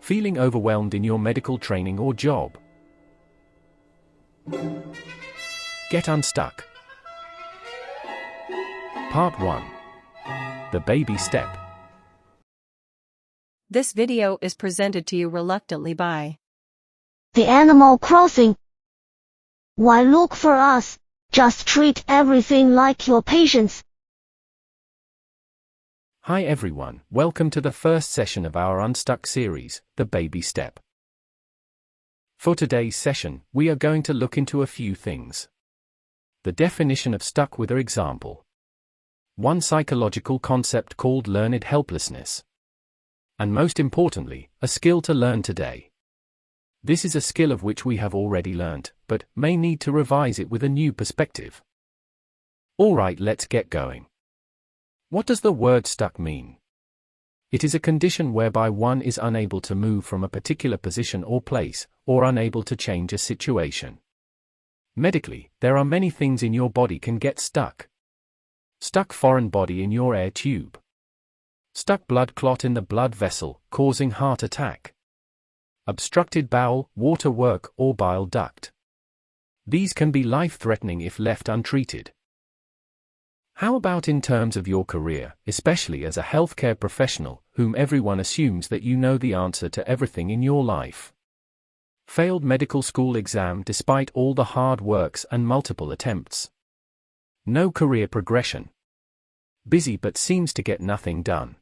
Feeling overwhelmed in your medical training or job? Get unstuck. Part 1. The baby step. This video is presented to you reluctantly by the Animal Crossing. Why look for us? Just treat everything like your patients. Hi everyone, welcome to the first session of our Unstuck series, The Baby Step. For today's session, we are going to look into a few things. The definition of stuck with an example. One psychological concept called learned helplessness. And most importantly, a skill to learn today. This is a skill of which we have already learned, but may need to revise it with a new perspective. Alright, let's get going. What does the word stuck mean? It is a condition whereby one is unable to move from a particular position or place, or unable to change a situation. Medically, there are many things in your body can get stuck. Stuck foreign body in your air tube. Stuck blood clot in the blood vessel, causing heart attack. Obstructed bowel, waterwork, or bile duct. These can be life-threatening if left untreated. How about in terms of your career, especially as a healthcare professional, whom everyone assumes that you know the answer to everything in your life? Failed medical school exam despite all the hard works and multiple attempts. No career progression. Busy but seems to get nothing done.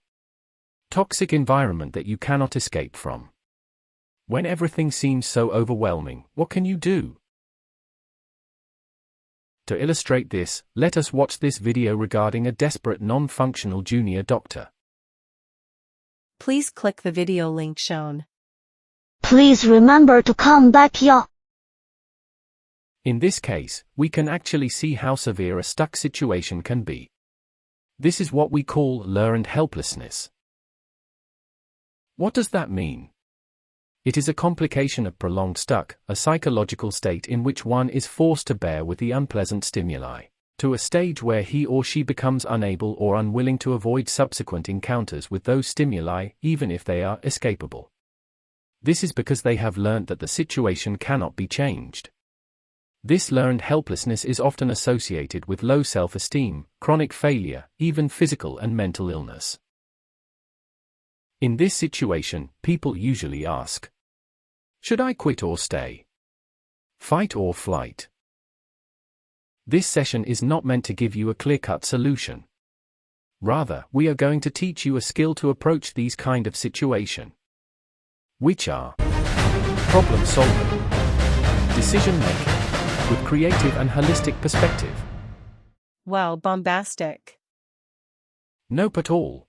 Toxic environment that you cannot escape from. When everything seems so overwhelming, what can you do? To illustrate this, let us watch this video regarding a desperate non-functional junior doctor. Please click the video link shown. Please remember to come back, yeah. In this case, we can actually see how severe a stuck situation can be. This is what we call learned helplessness. What does that mean? It is a complication of prolonged stuck, a psychological state in which one is forced to bear with the unpleasant stimuli, to a stage where he or she becomes unable or unwilling to avoid subsequent encounters with those stimuli, even if they are escapable. This is because they have learned that the situation cannot be changed. This learned helplessness is often associated with low self-esteem, chronic failure, even physical and mental illness. In this situation, people usually ask, should I quit or stay? Fight or flight? This session is not meant to give you a clear-cut solution. Rather, we are going to teach you a skill to approach these kind of situation. Which are problem solving, decision making, with creative and holistic perspective. Wow, bombastic. Nope at all.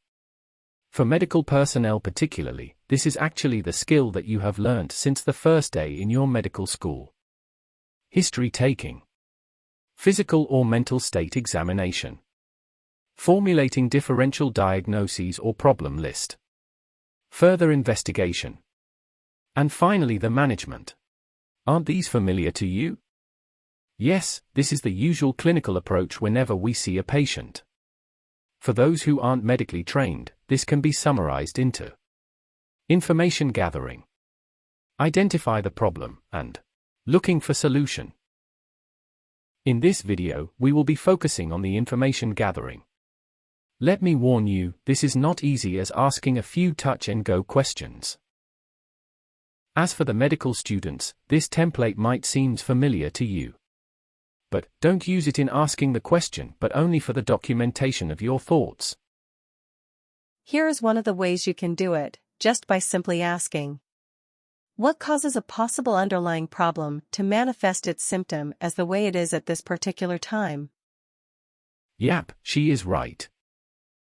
For medical personnel particularly, this is actually the skill that you have learned since the first day in your medical school. History taking. Physical or mental state examination. Formulating differential diagnoses or problem list. Further investigation. And finally the management. Aren't these familiar to you? Yes, this is the usual clinical approach whenever we see a patient. For those who aren't medically trained, this can be summarized into information gathering, identify the problem, and looking for solution. In this video, we will be focusing on the information gathering. Let me warn you, this is not easy as asking a few touch-and-go questions. As for the medical students, this template might seem familiar to you. But don't use it in asking the question, but only for the documentation of your thoughts. Here is one of the ways you can do it, just by simply asking, what causes a possible underlying problem to manifest its symptom as the way it is at this particular time? Yep, she is right.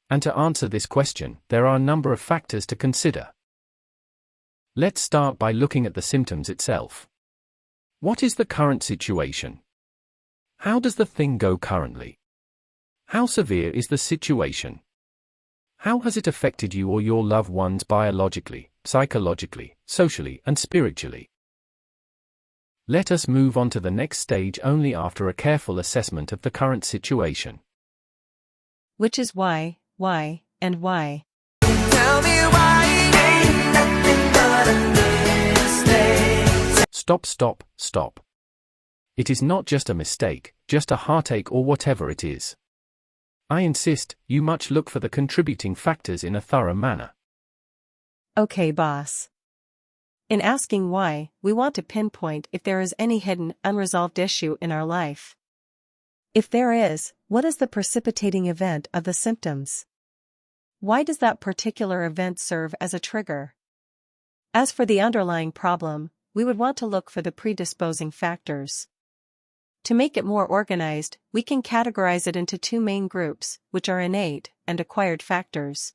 And to answer this question, there are a number of factors to consider. Let's start by looking at the symptoms itself. What is the current situation? How does the thing go currently? How severe is the situation? How has it affected you or your loved ones biologically, psychologically, socially, and spiritually? Let us move on to the next stage only after a careful assessment of the current situation. Which is why, and why. Tell me why it ain't nothing but a Stop, stop, stop. It is not just a mistake, just a heartache or whatever it is. I insist, you must look for the contributing factors in a thorough manner. Okay, boss. In asking why, we want to pinpoint if there is any hidden, unresolved issue in our life. If there is, what is the precipitating event of the symptoms? Why does that particular event serve as a trigger? As for the underlying problem, we would want to look for the predisposing factors. To make it more organized, we can categorize it into two main groups, which are innate and acquired factors.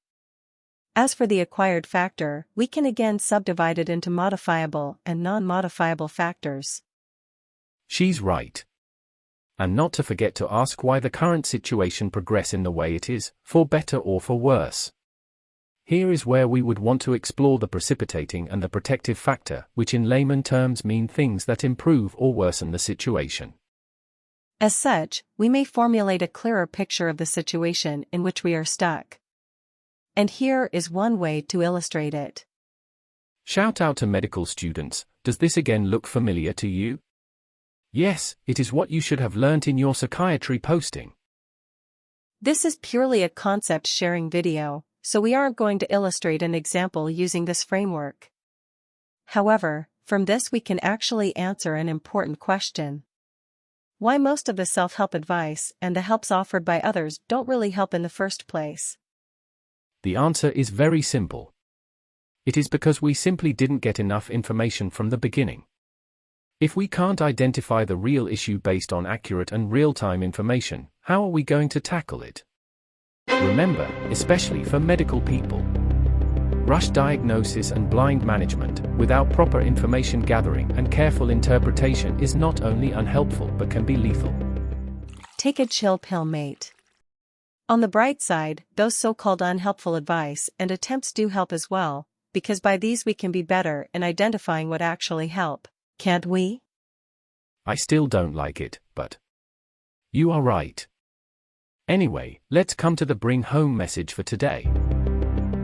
As for the acquired factor, we can again subdivide it into modifiable and non-modifiable factors. She's right. And not to forget to ask why the current situation progress in the way it is, for better or for worse. Here is where we would want to explore the precipitating and the protective factor, which in layman terms mean things that improve or worsen the situation. As such, we may formulate a clearer picture of the situation in which we are stuck. And here is one way to illustrate it. Shout out to medical students, does this again look familiar to you? Yes, it is what you should have learnt in your psychiatry posting. This is purely a concept sharing video, so we aren't going to illustrate an example using this framework. However, from this we can actually answer an important question. Why most of the self-help advice and the helps offered by others don't really help in the first place? The answer is very simple. It is because we simply didn't get enough information from the beginning. If we can't identify the real issue based on accurate and real-time information, how are we going to tackle it? Remember, especially for medical people, rush diagnosis and blind management, without proper information gathering and careful interpretation is not only unhelpful but can be lethal. Take a chill pill, mate. On the bright side, those so-called unhelpful advice and attempts do help as well, because by these we can be better in identifying what actually help, can't we? I still don't like it, but you are right. Anyway, let's come to the bring home message for today.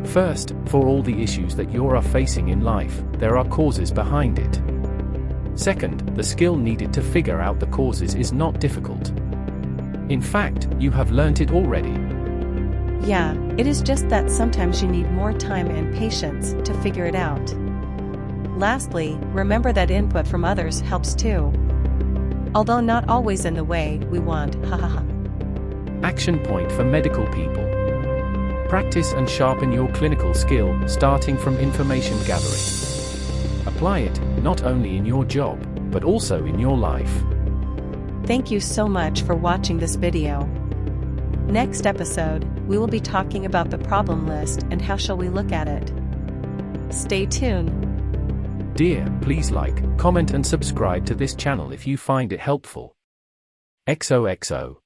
First, for all the issues that you are facing in life, there are causes behind it. Second, the skill needed to figure out the causes is not difficult. In fact, you have learnt it already. Yeah, it is just that sometimes you need more time and patience to figure it out. Lastly, remember that input from others helps too. Although not always in the way we want, hahaha. Action point for medical people. Practice and sharpen your clinical skill, starting from information gathering. Apply it, not only in your job, but also in your life. Thank you so much for watching this video. Next episode, we will be talking about the problem list and how shall we look at it. Stay tuned. Dear, please like, comment and subscribe to this channel if you find it helpful. XOXO